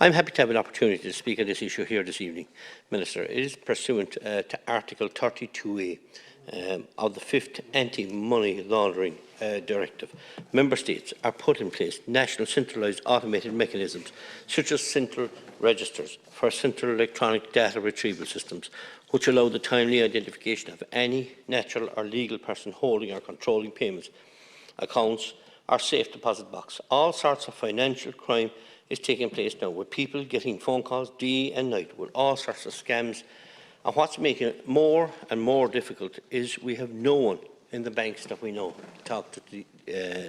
I'm happy to have an opportunity to speak on this issue here this evening, Minister. It is pursuant to Article 32A of the 5th Anti-Money Laundering Directive. Member States are put in place national centralised automated mechanisms such as central registers for central electronic data retrieval systems, which allow the timely identification of any natural or legal person holding or controlling payments, accounts or safe deposit box. All sorts of financial crime is taking place now, with people getting phone calls day and night with all sorts of scams. And what's making it more and more difficult is we have no one in the banks that we know to talk to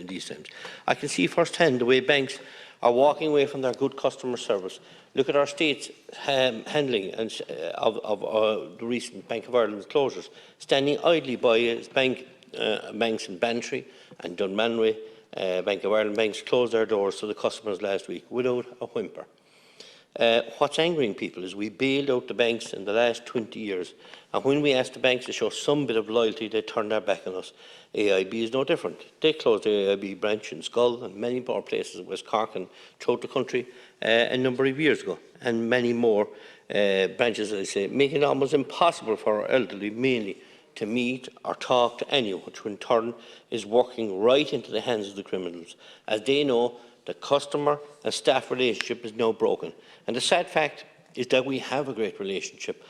these times. I can see firsthand the way banks are walking away from their good customer service. Look at our state's handling of the recent Bank of Ireland closures, standing idly by as banks in Bantry and Dunmanway, Bank of Ireland banks closed their doors to the customers last week without a whimper. What's angering people is we bailed out the banks in the last 20 years, and when we asked the banks to show some bit of loyalty, they turned their back on us. AIB is no different. They closed the AIB branch in Schull and many more places in West Cork and throughout the country a number of years ago, and many more branches, as I say, making it almost impossible for our elderly mainly to meet or talk to anyone, which in turn is working right into the hands of the criminals, as they know the customer and staff relationship is now broken. And the sad fact is that we have a great relationship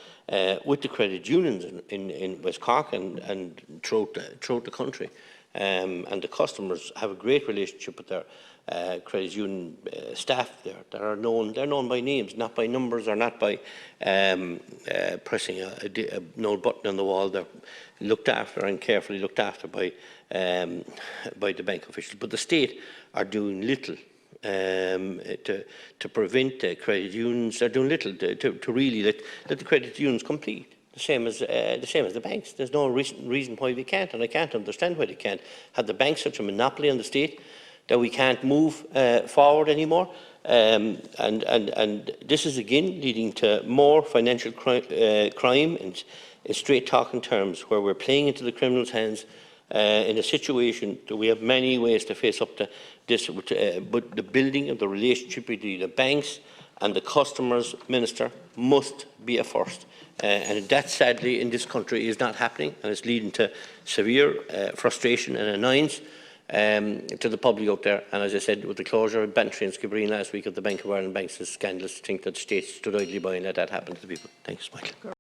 with the credit unions in West Cork and throughout the country. And the customers have a great relationship with their credit union staff there that are known. They're known by names, not by numbers or not by pressing a no button on the wall. They're looked after and carefully looked after by the bank officials. But the state are doing little to prevent credit unions. They're doing little to really let the credit unions compete. The same as the banks. There's no reason why we can't, and I can't understand why they can't. Have the banks such a monopoly on the state that we can't move forward anymore? And this is again leading to more financial crime in straight talking terms, where we're playing into the criminals' hands in a situation that we have many ways to face up to this. But the building of the relationship between the banks and the customers, Minister, must be a first. And that, sadly, in this country is not happening, and it's leading to severe frustration and annoyance to the public out there. And as I said, with the closure of Bantry and Skibbereen last week of the Bank of Ireland banks, it's scandalous to think that the state stood idly by and let that happen to the people. Thanks, Michael.